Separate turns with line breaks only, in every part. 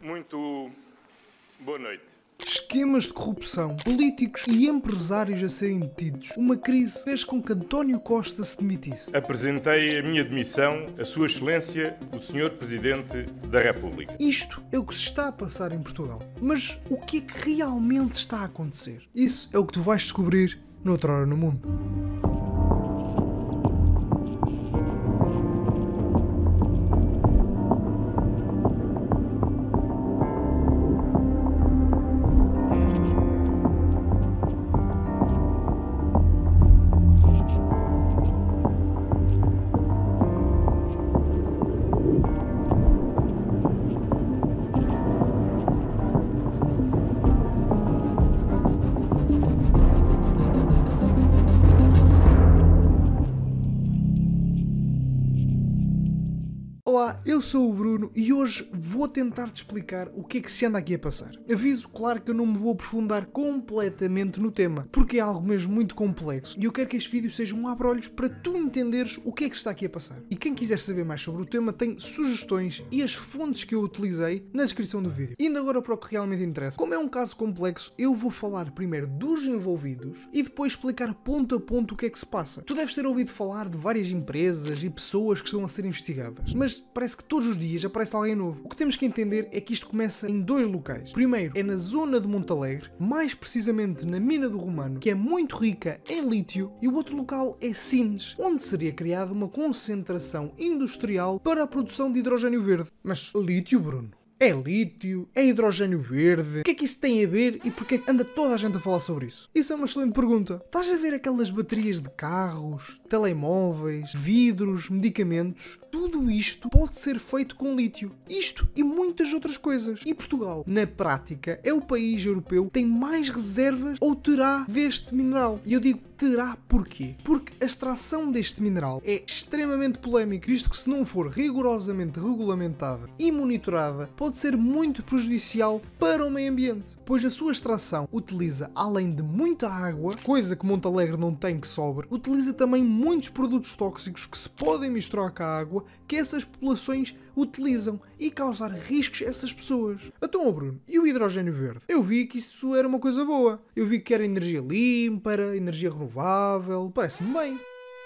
Muito boa noite.
Esquemas de corrupção, políticos e empresários a serem detidos. Uma crise fez com que António Costa se demitisse.
Apresentei a minha demissão a Sua Excelência, o Sr. Presidente da República.
Isto é o que se está a passar em Portugal. Mas o que é que realmente está a acontecer? Isso é o que tu vais descobrir noutra hora no mundo. Olá, eu sou o Bruno e hoje vou tentar-te explicar o que é que se anda aqui a passar. Aviso, claro, que eu não me vou aprofundar completamente no tema, porque é algo mesmo muito complexo e eu quero que este vídeo seja um abre-olhos para tu entenderes o que é que se está aqui a passar. E quem quiser saber mais sobre o tema tem sugestões e as fontes que eu utilizei na descrição do vídeo. Indo agora para o que realmente interessa. Como é um caso complexo, eu vou falar primeiro dos envolvidos e depois explicar ponto a ponto o que é que se passa. Tu deves ter ouvido falar de várias empresas e pessoas que estão a ser investigadas, mas parece que todos os dias aparece alguém novo. O que temos que entender é que isto começa em dois locais. Primeiro é na zona de Montalegre, mais precisamente na mina do Romano, que é muito rica em lítio, e o outro local é Sines, onde seria criada uma concentração industrial para a produção de hidrogênio verde. Mas lítio, Bruno? É lítio? É hidrogênio verde? O que é que isso tem a ver e porquê anda toda a gente a falar sobre isso? Isso é uma excelente pergunta. Estás a ver aquelas baterias de carros, telemóveis, vidros, medicamentos? Tudo isto pode ser feito com lítio. Isto e muitas outras coisas. E Portugal, na prática, é o país europeu que tem mais reservas ou terá deste mineral. E eu digo terá porquê? Porque a extração deste mineral é extremamente polémica, visto que se não for rigorosamente regulamentada e monitorada, pode ser muito prejudicial para o meio ambiente, pois a sua extração utiliza, além de muita água, coisa que Montalegre não tem que sobra, utiliza também muitos produtos tóxicos que se podem misturar com a água que essas populações utilizam e causar riscos a essas pessoas. Então, Bruno, e o hidrogênio verde? Eu vi que isso era uma coisa boa. Eu vi que era energia limpa, era energia renovável, parece-me bem.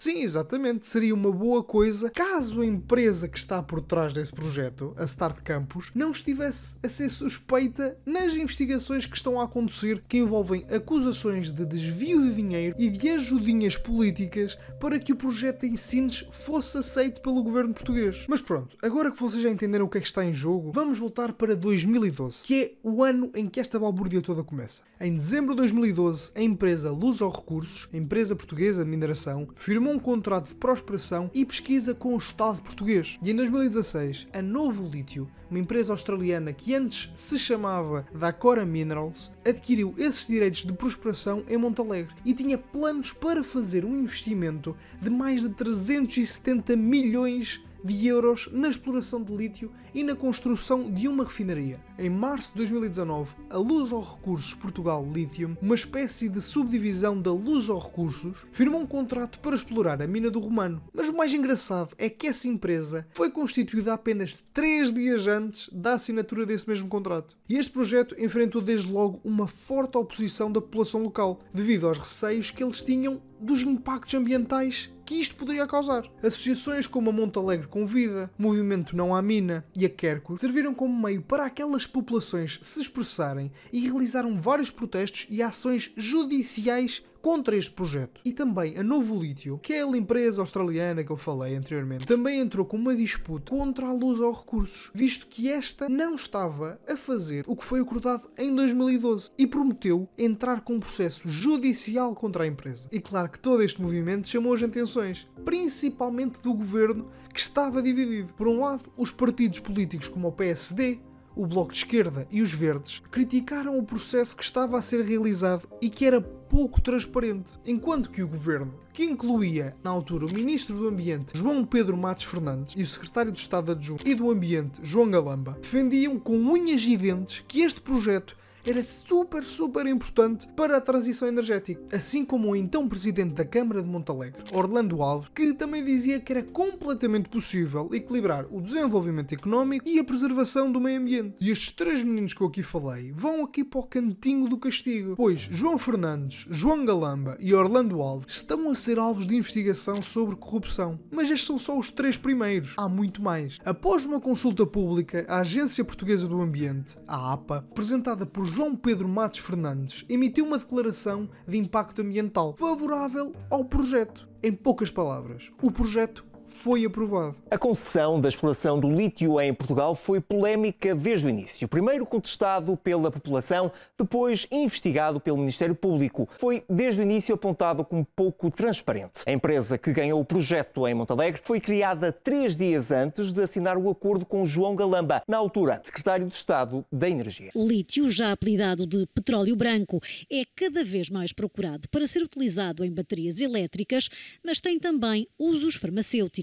Sim, exatamente, seria uma boa coisa caso a empresa que está por trás desse projeto, a Start Campus, não estivesse a ser suspeita nas investigações que estão a acontecer que envolvem acusações de desvio de dinheiro e de ajudinhas políticas para que o projeto em Sines fosse aceito pelo governo português. Mas pronto, agora que vocês já entenderam o que é que está em jogo, vamos voltar para 2012, que é o ano em que esta balbúrdia toda começa. Em dezembro de 2012, a empresa Luso Recursos, a empresa portuguesa de mineração, firmou um contrato de prosperação e pesquisa com o Estado português. E em 2016, a Novo Lítio, uma empresa australiana que antes se chamava Dacora Minerals, adquiriu esses direitos de prosperação em Montalegre e tinha planos para fazer um investimento de mais de 370 milhões de euros na exploração de lítio e na construção de uma refinaria. Em março de 2019, a Luso Recursos Portugal Lithium, uma espécie de subdivisão da Luso Recursos, firmou um contrato para explorar a mina do Romano. Mas o mais engraçado é que essa empresa foi constituída apenas 3 dias antes da assinatura desse mesmo contrato. E este projeto enfrentou desde logo uma forte oposição da população local, devido aos receios que eles tinham dos impactos ambientais que isto poderia causar. Associações como a Montalegre Convida, Movimento Não à Mina e a Quercus serviram como meio para aquelas populações se expressarem e realizaram vários protestos e ações judiciais contra este projeto. E também a Novo Lítio, que é a empresa australiana que eu falei anteriormente, também entrou com uma disputa contra a Luso Recursos, visto que esta não estava a fazer o que foi acordado em 2012 e prometeu entrar com um processo judicial contra a empresa. E claro que todo este movimento chamou as atenções, principalmente do governo, que estava dividido. Por um lado, os partidos políticos como o PSD, o Bloco de Esquerda e os Verdes criticaram o processo que estava a ser realizado e que era pouco transparente, enquanto que o governo, que incluía na altura o Ministro do Ambiente João Pedro Matos Fernandes e o Secretário de Estado Adjunto e do Ambiente João Galamba, defendiam com unhas e dentes que este projeto era super importante para a transição energética. Assim como o então presidente da Câmara de Montalegre, Orlando Alves, que também dizia que era completamente possível equilibrar o desenvolvimento económico e a preservação do meio ambiente. E estes três meninos que eu aqui falei vão aqui para o cantinho do castigo, pois João Fernandes, João Galamba e Orlando Alves estão a ser alvos de investigação sobre corrupção. Mas estes são só os três primeiros. Há muito mais. Após uma consulta pública, a Agência Portuguesa do Ambiente, a APA, apresentada por João Pedro Matos Fernandes, emitiu uma declaração de impacto ambiental favorável ao projeto. Em poucas palavras, o projeto foi aprovado.
A concessão da exploração do lítio em Portugal foi polémica desde o início. Primeiro contestado pela população, depois investigado pelo Ministério Público. Foi desde o início apontado como pouco transparente. A empresa que ganhou o projeto em Montalegre foi criada 3 dias antes de assinar o acordo com João Galamba, na altura secretário de Estado da Energia.
O lítio, já apelidado de petróleo branco, é cada vez mais procurado para ser utilizado em baterias elétricas, mas tem também usos farmacêuticos.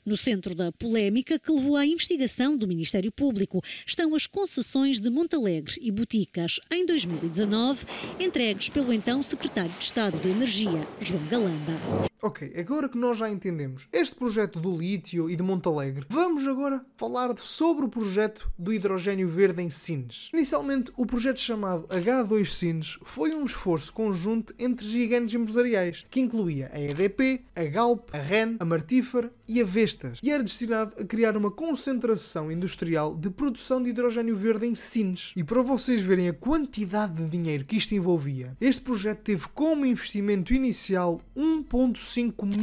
No centro da polémica que levou à investigação do Ministério Público estão as concessões de Montalegre e Boticas, em 2019, entregues pelo então secretário de Estado da Energia, João Galamba.
Ok, agora que nós já entendemos este projeto do lítio e de Montalegre, vamos agora falar sobre o projeto do hidrogênio verde em Sines. Inicialmente, o projeto chamado H2 Sines foi um esforço conjunto entre gigantes empresariais, que incluía a EDP, a Galp, a REN, a Martífer e a Vestas, e era destinado a criar uma concentração industrial de produção de hidrogênio verde em Sines. E para vocês verem a quantidade de dinheiro que isto envolvia, este projeto teve como investimento inicial 1,5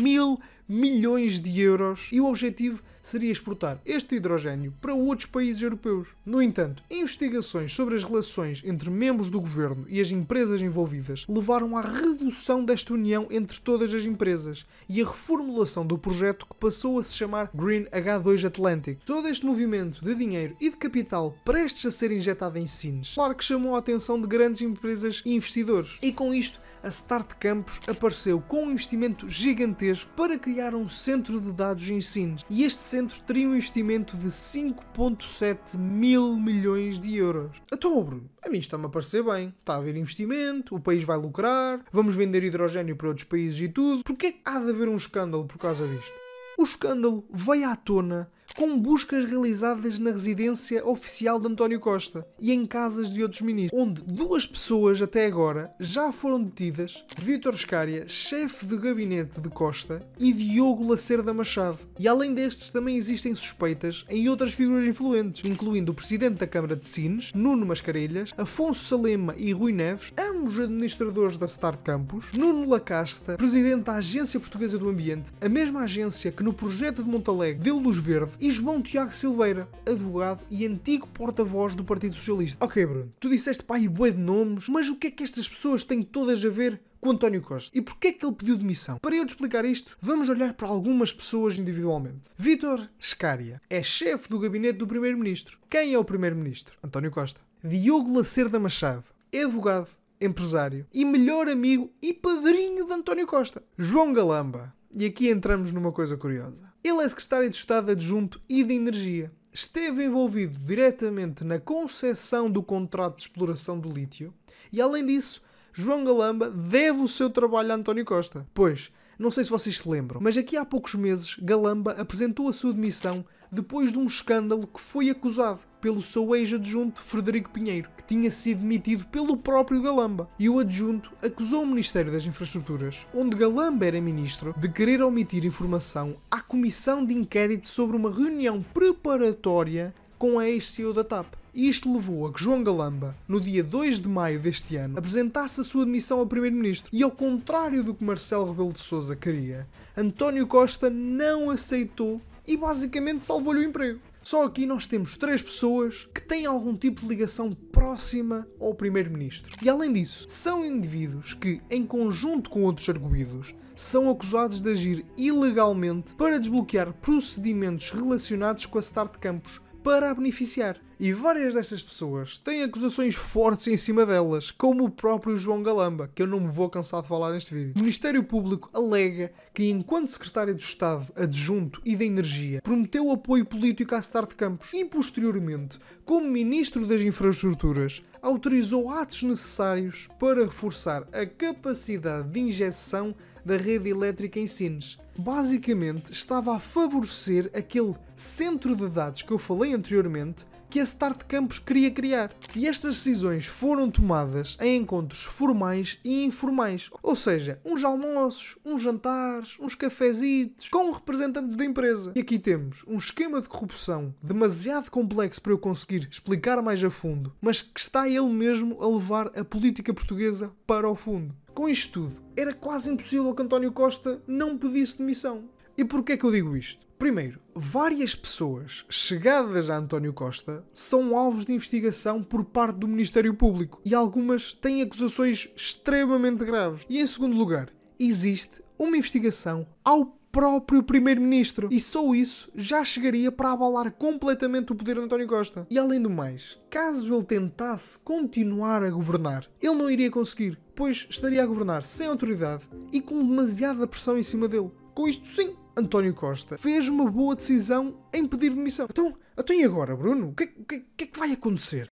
mil milhões de euros e o objetivo seria exportar este hidrogênio para outros países europeus. No entanto, investigações sobre as relações entre membros do governo e as empresas envolvidas levaram à redução desta união entre todas as empresas e a reformulação do projeto, que passou a se chamar Green H2 Atlantic. Todo este movimento de dinheiro e de capital prestes a ser injetado em Sines, claro que chamou a atenção de grandes empresas e investidores. E com isto, a Start Campus apareceu com um investimento gigantesco para criar um centro de dados em Sines. E este centro teria um investimento de 5,7 mil milhões de euros. Então, Bruno, a mim está-me a parecer bem. Está a haver investimento, o país vai lucrar, vamos vender hidrogênio para outros países e tudo. Porquê é que há de haver um escândalo por causa disto? O escândalo veio à tona com buscas realizadas na residência oficial de António Costa e em casas de outros ministros, onde 2 pessoas até agora já foram detidas: Vítor Scária, chefe de gabinete de Costa, e Diogo Lacerda Machado. E além destes, também existem suspeitas em outras figuras influentes, incluindo o presidente da Câmara de Sines, Nuno Mascarenhas, Afonso Salema e Rui Neves, ambos administradores da Start Campus, Nuno Lacasta, presidente da Agência Portuguesa do Ambiente, a mesma agência que no projeto de Montalegre deu luz verde, e João Tiago Silveira, advogado e antigo porta-voz do Partido Socialista. Ok, Bruno, tu disseste pá e bué de nomes, mas o que é que estas pessoas têm todas a ver com António Costa? E porquê é que ele pediu demissão? Para eu te explicar isto, vamos olhar para algumas pessoas individualmente. Vítor Scária é chefe do gabinete do Primeiro-Ministro. Quem é o Primeiro-Ministro? António Costa. Diogo Lacerda Machado é advogado, empresário e melhor amigo e padrinho de António Costa. João Galamba. E aqui entramos numa coisa curiosa. Ele é secretário de Estado adjunto e de Energia. Esteve envolvido diretamente na concessão do contrato de exploração do lítio e, além disso, João Galamba deve o seu trabalho a António Costa. Pois, não sei se vocês se lembram, mas aqui há poucos meses Galamba apresentou a sua demissão depois de um escândalo que foi acusado pelo seu ex-adjunto Frederico Pinheiro, que tinha sido demitido pelo próprio Galamba. E o adjunto acusou o Ministério das Infraestruturas, onde Galamba era ministro, de querer omitir informação à comissão de inquérito sobre uma reunião preparatória com a ex-CEO da TAP. E isto levou a que João Galamba, no dia 2 de maio deste ano, apresentasse a sua demissão ao Primeiro-Ministro. E ao contrário do que Marcelo Rebelo de Sousa queria, António Costa não aceitou e basicamente salvou-lhe o emprego. Só aqui nós temos 3 pessoas que têm algum tipo de ligação próxima ao Primeiro-Ministro. E além disso, são indivíduos que, em conjunto com outros arguidos, são acusados de agir ilegalmente para desbloquear procedimentos relacionados com a Start Campus para a beneficiar. E várias destas pessoas têm acusações fortes em cima delas, como o próprio João Galamba, que eu não me vou cansar de falar neste vídeo. O Ministério Público alega que, enquanto Secretário de Estado Adjunto e da Energia, prometeu apoio político à Start Campos e, posteriormente, como Ministro das Infraestruturas, autorizou atos necessários para reforçar a capacidade de injeção da rede elétrica em Sines. Basicamente, estava a favorecer aquele centro de dados que eu falei anteriormente que a Start Campos queria criar. E estas decisões foram tomadas em encontros formais e informais. Ou seja, uns almoços, uns jantares, uns cafezitos, com representantes da empresa. E aqui temos um esquema de corrupção demasiado complexo para eu conseguir explicar mais a fundo, mas que está ele mesmo a levar a política portuguesa para o fundo. Com isto tudo, era quase impossível que António Costa não pedisse demissão. E porquê é que eu digo isto? Primeiro, várias pessoas chegadas a António Costa são alvos de investigação por parte do Ministério Público e algumas têm acusações extremamente graves. E em segundo lugar, existe uma investigação ao próprio Primeiro-Ministro e só isso já chegaria para abalar completamente o poder de António Costa. E além do mais, caso ele tentasse continuar a governar, ele não iria conseguir, pois estaria a governar sem autoridade e com demasiada pressão em cima dele. Com isto, sim, António Costa fez uma boa decisão em pedir demissão. Então e agora, Bruno? O que é que vai acontecer?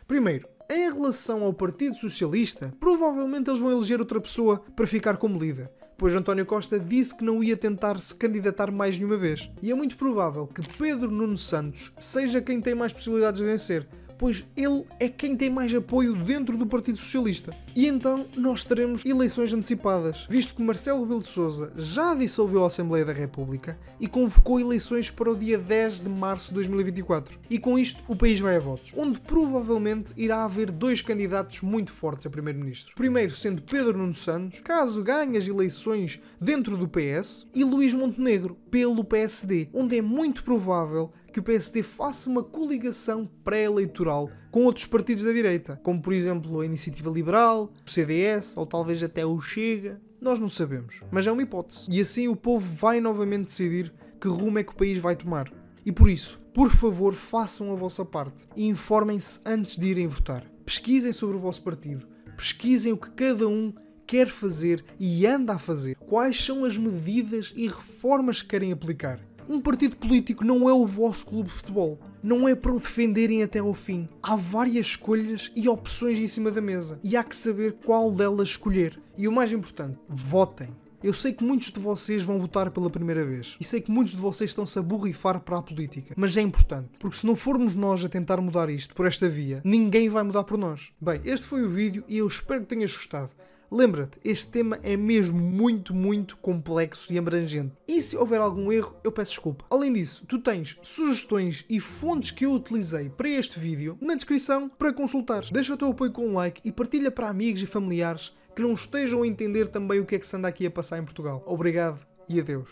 Primeiro, em relação ao Partido Socialista, provavelmente eles vão eleger outra pessoa para ficar como líder, pois António Costa disse que não ia tentar se candidatar mais nenhuma vez. E é muito provável que Pedro Nuno Santos seja quem tem mais possibilidades de vencer, pois ele é quem tem mais apoio dentro do Partido Socialista. E então nós teremos eleições antecipadas, visto que Marcelo Rebelo de Sousa já dissolveu a Assembleia da República e convocou eleições para o dia 10 de março de 2024. E com isto o país vai a votos, onde provavelmente irá haver dois candidatos muito fortes a primeiro-ministro. Primeiro sendo Pedro Nuno Santos, caso ganhe as eleições dentro do PS, e Luís Montenegro, pelo PSD, onde é muito provável que o PSD faça uma coligação pré-eleitoral com outros partidos da direita, como por exemplo a Iniciativa Liberal, o CDS ou talvez até o Chega. Nós não sabemos, mas é uma hipótese. E assim o povo vai novamente decidir que rumo é que o país vai tomar. E por isso, por favor, façam a vossa parte e informem-se antes de irem votar. Pesquisem sobre o vosso partido, pesquisem o que cada um quer fazer e anda a fazer. Quais são as medidas e reformas que querem aplicar. Um partido político não é o vosso clube de futebol. Não é para o defenderem até ao fim. Há várias escolhas e opções em cima da mesa. E há que saber qual delas escolher. E o mais importante, votem. Eu sei que muitos de vocês vão votar pela primeira vez. E sei que muitos de vocês estão-se a borrifar para a política. Mas é importante. Porque se não formos nós a tentar mudar isto por esta via, ninguém vai mudar por nós. Bem, este foi o vídeo e eu espero que tenhas gostado. Lembra-te, este tema é mesmo muito complexo e abrangente. E se houver algum erro, eu peço desculpa. Além disso, tu tens sugestões e fontes que eu utilizei para este vídeo na descrição para consultares. Deixa o teu apoio com um like e partilha para amigos e familiares que não estejam a entender também o que é que se anda aqui a passar em Portugal. Obrigado e adeus.